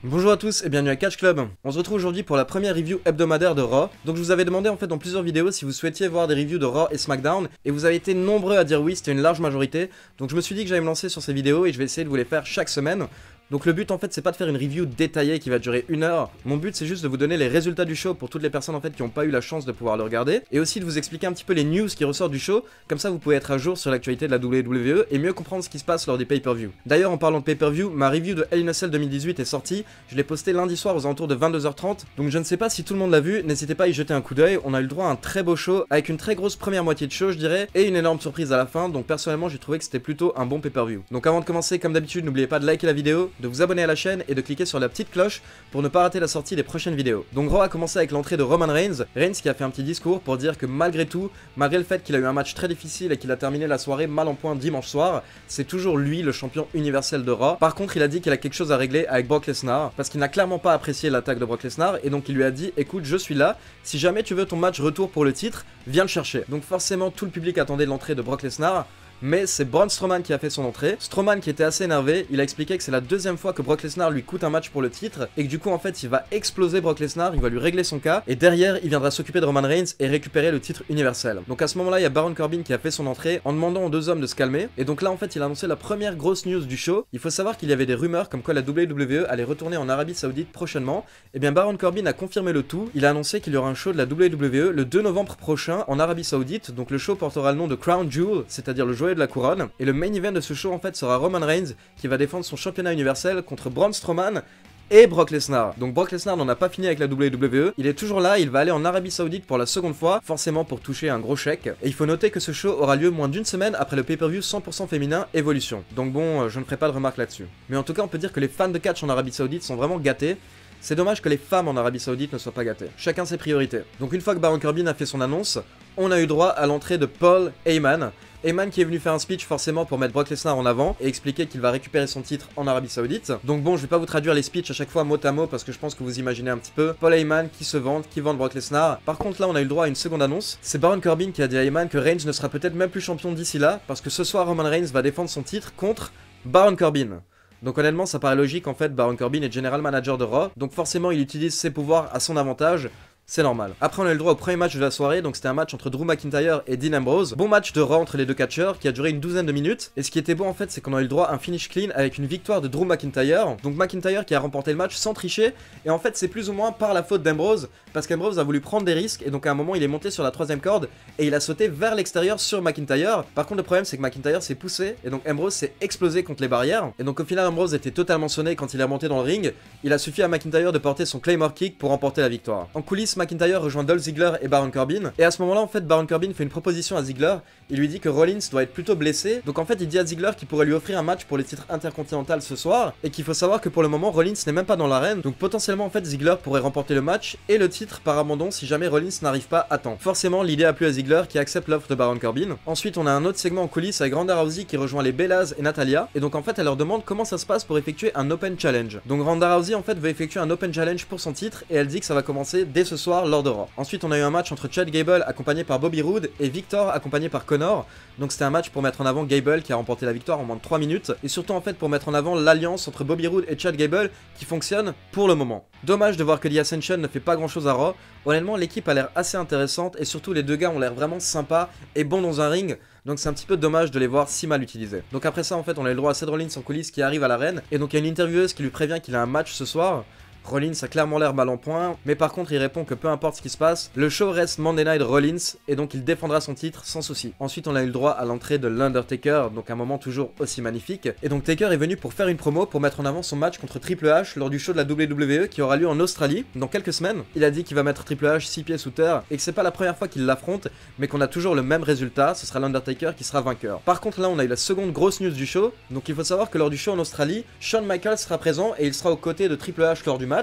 Bonjour à tous et bienvenue à Catch Club. On se retrouve aujourd'hui pour la première review hebdomadaire de Raw. Donc je vous avais demandé en fait dans plusieurs vidéos si vous souhaitiez voir des reviews de Raw et SmackDown et vous avez été nombreux à dire oui, c'était une large majorité. Donc je me suis dit que j'allais me lancer sur ces vidéos et je vais essayer de vous les faire chaque semaine. Donc le but en fait c'est pas de faire une review détaillée qui va durer 1 heure. Mon but c'est juste de vous donner les résultats du show pour toutes les personnes en fait qui n'ont pas eu la chance de pouvoir le regarder. Et aussi de vous expliquer un petit peu les news qui ressortent du show. Comme ça vous pouvez être à jour sur l'actualité de la WWE et mieux comprendre ce qui se passe lors des pay-per-view. D'ailleurs en parlant de pay-per-view, ma review de Hell in a Cell 2018 est sortie. Je l'ai postée lundi soir aux alentours de 22h30. Donc je ne sais pas si tout le monde l'a vu, n'hésitez pas à y jeter un coup d'œil. On a eu le droit à un très beau show avec une très grosse première moitié de show je dirais. Et une énorme surprise à la fin. Donc personnellement j'ai trouvé que c'était plutôt un bon pay-per-view. Donc avant de commencer comme d'habitude n'oubliez pas de liker la vidéo, de vous abonner à la chaîne et de cliquer sur la petite cloche pour ne pas rater la sortie des prochaines vidéos. Donc Raw a commencé avec l'entrée de Roman Reigns qui a fait un petit discours pour dire que malgré tout, malgré le fait qu'il a eu un match très difficile et qu'il a terminé la soirée mal en point dimanche soir, c'est toujours lui le champion universel de Raw. Par contre il a dit qu'il a quelque chose à régler avec Brock Lesnar parce qu'il n'a clairement pas apprécié l'attaque de Brock Lesnar et donc il lui a dit écoute je suis là, si jamais tu veux ton match retour pour le titre, viens le chercher. Donc forcément tout le public attendait l'entrée de Brock Lesnar. Mais c'est Braun Strowman qui a fait son entrée. Strowman qui était assez énervé, il a expliqué que c'est la deuxième fois que Brock Lesnar lui coûte un match pour le titre et que du coup en fait il va exploser Brock Lesnar, il va lui régler son cas et derrière il viendra s'occuper de Roman Reigns et récupérer le titre universel. Donc à ce moment là il y a Baron Corbin qui a fait son entrée en demandant aux deux hommes de se calmer et donc là en fait il a annoncé la première grosse news du show. Il faut savoir qu'il y avait des rumeurs comme quoi la WWE allait retourner en Arabie Saoudite prochainement. Et bien Baron Corbin a confirmé le tout, il a annoncé qu'il y aura un show de la WWE le 2 novembre prochain en Arabie Saoudite. Donc le show portera le nom de Crown Jewel, c'est-à-dire le joyau de la couronne. Et le main event de ce show en fait sera Roman Reigns qui va défendre son championnat universel contre Braun Strowman et Brock Lesnar. Donc Brock Lesnar n'en a pas fini avec la WWE, il est toujours là, il va aller en Arabie Saoudite pour la seconde fois, forcément pour toucher un gros chèque. Et il faut noter que ce show aura lieu moins d'une semaine après le pay-per-view 100% féminin Evolution. Donc bon, je ne ferai pas de remarques là-dessus. Mais en tout cas on peut dire que les fans de catch en Arabie Saoudite sont vraiment gâtés. C'est dommage que les femmes en Arabie Saoudite ne soient pas gâtées. Chacun ses priorités. Donc une fois que Baron Corbin a fait son annonce, on a eu droit à l'entrée de Paul Heyman. Heyman qui est venu faire un speech forcément pour mettre Brock Lesnar en avant et expliquer qu'il va récupérer son titre en Arabie Saoudite. Donc bon, je vais pas vous traduire les speeches à chaque fois mot à mot parce que je pense que vous imaginez un petit peu. Paul Heyman qui se vante, qui vante Brock Lesnar. Par contre là on a eu le droit à une seconde annonce. C'est Baron Corbin qui a dit à Heyman que Reigns ne sera peut-être même plus champion d'ici là parce que ce soir Roman Reigns va défendre son titre contre Baron Corbin. Donc honnêtement ça paraît logique en fait, Baron Corbin est General Manager de Raw, donc forcément il utilise ses pouvoirs à son avantage. C'est normal. Après on a eu le droit au premier match de la soirée, donc c'était un match entre Drew McIntyre et Dean Ambrose. Bon match de Raw entre les deux catcheurs qui a duré une douzaine de minutes. Et ce qui était bon en fait c'est qu'on a eu le droit à un finish clean avec une victoire de Drew McIntyre. Donc McIntyre qui a remporté le match sans tricher. Et en fait c'est plus ou moins par la faute d'Ambrose parce qu'Ambrose a voulu prendre des risques et donc à un moment il est monté sur la troisième corde et il a sauté vers l'extérieur sur McIntyre. Par contre le problème c'est que McIntyre s'est poussé et donc Ambrose s'est explosé contre les barrières. Et donc au final Ambrose était totalement sonné quand il est remonté dans le ring. Il a suffi à McIntyre de porter son Claymore Kick pour remporter la victoire. En coulisses McIntyre rejoint Dolph Ziggler et Baron Corbin. Et à ce moment là en fait Baron Corbin fait une proposition à Ziggler. Il lui dit que Rollins doit être plutôt blessé. Donc en fait il dit à Ziggler qu'il pourrait lui offrir un match pour les titres intercontinental ce soir. Et qu'il faut savoir que pour le moment Rollins n'est même pas dans l'arène. Donc potentiellement en fait Ziggler pourrait remporter le match et le titre par abandon si jamais Rollins n'arrive pas à temps. Forcément l'idée a plu à Ziggler qui accepte l'offre de Baron Corbin. Ensuite on a un autre segment en coulisses avec Ronda Rousey qui rejoint les Bellas et Natalya. Et donc en fait elle leur demande comment ça se passe pour effectuer un Open Challenge. Donc Ronda Rousey en fait veut effectuer un Open Challenge pour son titre et elle dit que ça va commencer dès ce soir lors de Raw. Ensuite on a eu un match entre Chad Gable accompagné par Bobby Roode et Victor accompagné par Connor. Donc c'était un match pour mettre en avant Gable qui a remporté la victoire en moins de 3 minutes et surtout en fait pour mettre en avant l'alliance entre Bobby Roode et Chad Gable qui fonctionne pour le moment. Dommage de voir que The Ascension ne fait pas grand chose à Raw. Honnêtement l'équipe a l'air assez intéressante et surtout les deux gars ont l'air vraiment sympas et bons dans un ring. Donc c'est un petit peu dommage de les voir si mal utilisés. Donc après ça en fait on a eu le droit à Seth Rollins en coulisses qui arrive à l'arène. Et donc il y a une intervieweuse qui lui prévient qu'il a un match ce soir. Rollins a clairement l'air mal en point, mais par contre il répond que peu importe ce qui se passe, le show reste Monday Night Rollins et donc il défendra son titre sans souci. Ensuite on a eu le droit à l'entrée de l'Undertaker, donc un moment toujours aussi magnifique. Et donc Taker est venu pour faire une promo pour mettre en avant son match contre Triple H lors du show de la WWE qui aura lieu en Australie dans quelques semaines. Il a dit qu'il va mettre Triple H 6 pieds sous terre et que c'est pas la première fois qu'il l'affronte, mais qu'on a toujours le même résultat, ce sera l'Undertaker qui sera vainqueur. Par contre là on a eu la seconde grosse news du show, donc il faut savoir que lors du show en Australie, Shawn Michaels sera présent et il sera aux côtés de Triple H lors du match.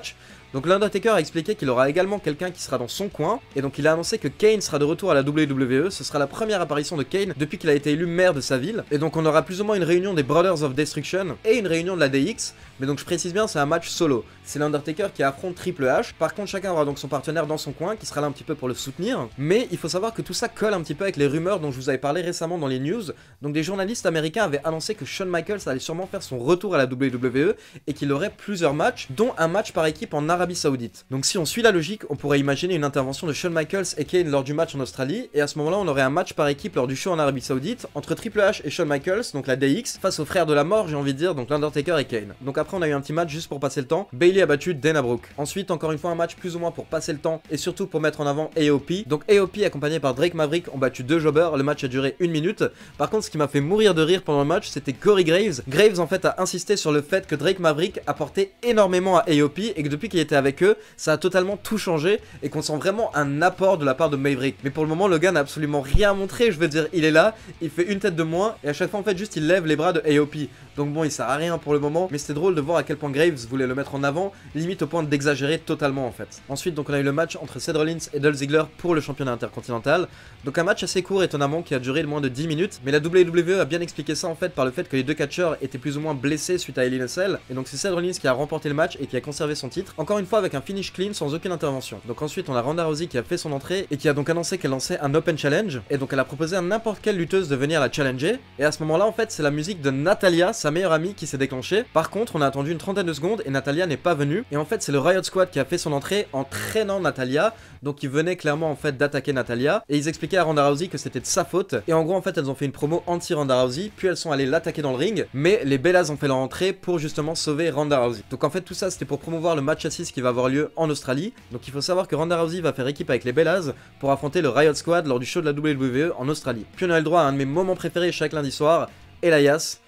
Donc l'Undertaker a expliqué qu'il aura également quelqu'un qui sera dans son coin, et donc il a annoncé que Kane sera de retour à la WWE. Ce sera la première apparition de Kane depuis qu'il a été élu maire de sa ville, et donc on aura plus ou moins une réunion des Brothers of Destruction et une réunion de la DX, mais donc je précise bien, c'est un match solo. C'est l'Undertaker qui affronte Triple H. Par contre, chacun aura donc son partenaire dans son coin qui sera là un petit peu pour le soutenir. Mais il faut savoir que tout ça colle un petit peu avec les rumeurs dont je vous avais parlé récemment dans les news. Donc des journalistes américains avaient annoncé que Shawn Michaels allait sûrement faire son retour à la WWE et qu'il aurait plusieurs matchs, dont un match par équipe en Arabie Saoudite. Donc si on suit la logique, on pourrait imaginer une intervention de Shawn Michaels et Kane lors du match en Australie, et à ce moment-là, on aurait un match par équipe lors du show en Arabie Saoudite entre Triple H et Shawn Michaels, donc la DX, face aux frères de la mort, j'ai envie de dire, donc l'Undertaker et Kane. Donc après, on a eu un petit match juste pour passer le temps. Bayley a battu Dana Brooke. Ensuite, encore une fois, un match plus ou moins pour passer le temps et surtout pour mettre en avant AOP. Donc AOP accompagné par Drake Maverick ont battu 2 jobbers. Le match a duré 1 minute. Par contre, ce qui m'a fait mourir de rire pendant le match, c'était Corey Graves. Graves en fait a insisté sur le fait que Drake Maverick apportait énormément à AOP et que depuis qu'il était avec eux, ça a totalement tout changé et qu'on sent vraiment un apport de la part de Maverick. Mais pour le moment, le gars n'a absolument rien montré. Je veux dire, il est là, il fait une tête de moins et à chaque fois en fait juste il lève les bras de AOP. Donc bon, il sert à rien pour le moment, mais c'était drôle de voir à quel point Graves voulait le mettre en avant, limite au point d'exagérer totalement en fait. Ensuite, donc on a eu le match entre Seth Rollins et Dolph Ziggler pour le championnat intercontinental. Donc un match assez court étonnamment qui a duré moins de 10 minutes, mais la WWE a bien expliqué ça en fait par le fait que les deux catcheurs étaient plus ou moins blessés suite à Hell in a Cell, et donc c'est Seth Rollins qui a remporté le match et qui a conservé son titre, encore une fois avec un finish clean sans aucune intervention. Donc ensuite on a Ronda Rousey qui a fait son entrée et qui a donc annoncé qu'elle lançait un Open Challenge, et donc elle a proposé à n'importe quelle lutteuse de venir la challenger, et à ce moment là en fait c'est la musique de Natalya, sa meilleure amie, qui s'est déclenchée. Par contre on a attendu une trentaine de secondes et Natalya n'est pas venue, et en fait c'est le Riot Squad qui a fait son entrée en traînant Natalya, donc ils venaient clairement en fait d'attaquer Natalya, et ils expliquaient à Ronda Rousey que c'était de sa faute, et en gros en fait elles ont fait une promo anti-Ronda Rousey, puis elles sont allées l'attaquer dans le ring, mais les Bellas ont fait leur entrée pour justement sauver Ronda Rousey. Donc en fait tout ça c'était pour promouvoir le match à 6 qui va avoir lieu en Australie, donc il faut savoir que Ronda Rousey va faire équipe avec les Bellas pour affronter le Riot Squad lors du show de la WWE en Australie. Puis on a eu le droit à un de mes moments préférés chaque lundi soir, Elias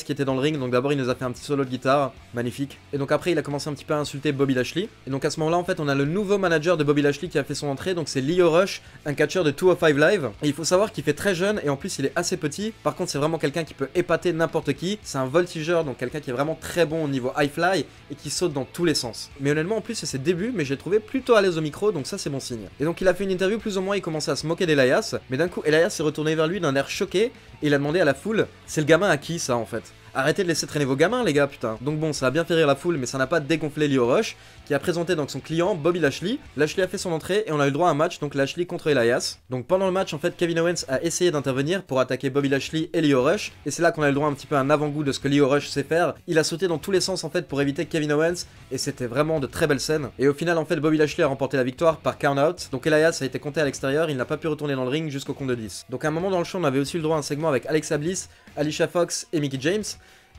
qui était dans le ring, donc d'abord il nous a fait un petit solo de guitare, magnifique. Et donc après il a commencé un petit peu à insulter Bobby Lashley. Et donc à ce moment là en fait on a le nouveau manager de Bobby Lashley qui a fait son entrée, donc c'est Lio Rush, un catcheur de 205 Live. Et il faut savoir qu'il fait très jeune et en plus il est assez petit. Par contre c'est vraiment quelqu'un qui peut épater n'importe qui. C'est un voltigeur, donc quelqu'un qui est vraiment très bon au niveau high fly et qui saute dans tous les sens. Mais honnêtement en plus c'est ses débuts, mais j'ai trouvé plutôt à l'aise au micro, donc ça c'est bon signe. Et donc il a fait une interview plus ou moins, il commençait à se moquer d'Elias, mais d'un coup Elias s'est retourné vers lui d'un air choqué et il a demandé à la foule, c'est le gamin à qui ça en fait? Arrêtez de laisser traîner vos gamins les gars, putain. Donc bon, ça a bien fait rire la foule, mais ça n'a pas dégonflé Lio Rush, qui a présenté donc son client Bobby Lashley. Lashley a fait son entrée et on a eu le droit à un match, donc Lashley contre Elias. Donc pendant le match en fait Kevin Owens a essayé d'intervenir pour attaquer Bobby Lashley et Lio Rush, et c'est là qu'on a eu le droit un petit peu à un avant-goût de ce que Lio Rush sait faire. Il a sauté dans tous les sens en fait pour éviter Kevin Owens, et c'était vraiment de très belles scènes. Et au final en fait Bobby Lashley a remporté la victoire par count out, donc Elias a été compté à l'extérieur, il n'a pas pu retourner dans le ring jusqu'au compte de 10. Donc à un moment dans le show on avait aussi le droit à un segment avec Alexa Bliss, Alicia Fox et Mickie James.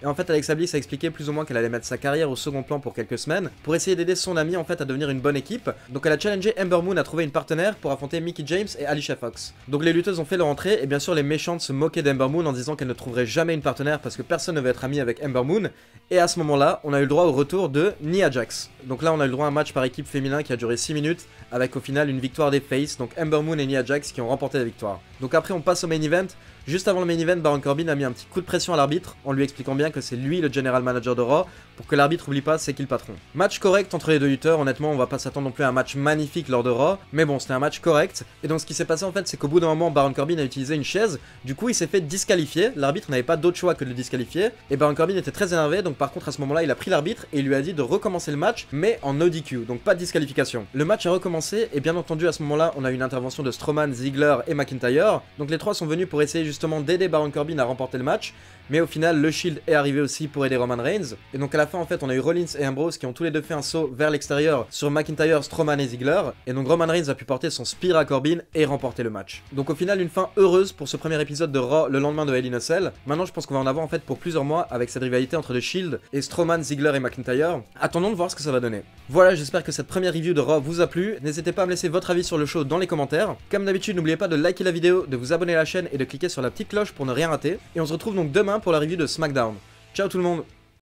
Et en fait Alexa Bliss a expliqué plus ou moins qu'elle allait mettre sa carrière au second plan pour quelques semaines, pour essayer d'aider son amie en fait à devenir une bonne équipe. Donc elle a challengé Ember Moon à trouver une partenaire pour affronter Mickie James et Alicia Fox. Donc les lutteuses ont fait leur entrée et bien sûr les méchantes se moquaient d'Ember Moon en disant qu'elle ne trouverait jamais une partenaire parce que personne ne veut être ami avec Ember Moon. Et à ce moment là on a eu le droit au retour de Nia Jax. Donc là on a eu le droit à un match par équipe féminin qui a duré 6 minutes avec au final une victoire des Face, donc Ember Moon et Nia Jax qui ont remporté la victoire. Donc après on passe au main event. Juste avant le main event, Baron Corbin a mis un petit coup de pression à l'arbitre en lui expliquant bien que c'est lui le general manager de Raw pour que l'arbitre oublie pas c'est qui le patron. Match correct entre les deux lutteurs, honnêtement on va pas s'attendre non plus à un match magnifique lors de Raw, mais bon c'était un match correct. Et donc ce qui s'est passé en fait c'est qu'au bout d'un moment Baron Corbin a utilisé une chaise, du coup il s'est fait disqualifier, l'arbitre n'avait pas d'autre choix que de le disqualifier, et Baron Corbin était très énervé, donc par contre à ce moment là il a pris l'arbitre et il lui a dit de recommencer le match mais en no DQ, donc pas de disqualification. Le match a recommencé et bien entendu à ce moment là on a eu une intervention de Strowman, Ziggler et McIntyre, donc les trois sont venus pour essayer justement d'aider Baron Corbin a remporté le match, mais au final le Shield est arrivé aussi pour aider Roman Reigns, et donc à la fin en fait on a eu Rollins et Ambrose qui ont tous les deux fait un saut vers l'extérieur sur McIntyre, Strowman et Ziggler, et donc Roman Reigns a pu porter son spear à Corbin et remporter le match. Donc au final une fin heureuse pour ce premier épisode de Raw le lendemain de Hell in a Cell. Maintenant je pense qu'on va en avoir en fait pour plusieurs mois avec cette rivalité entre le Shield et Strowman, Ziggler et McIntyre. Attendons de voir ce que ça va donner. Voilà, j'espère que cette première review de Raw vous a plu, n'hésitez pas à me laisser votre avis sur le show dans les commentaires. Comme d'habitude n'oubliez pas de liker la vidéo, de vous abonner à la chaîne et de cliquer sur la petite cloche pour ne rien rater, et on se retrouve donc demain pour la review de SmackDown. Ciao tout le monde!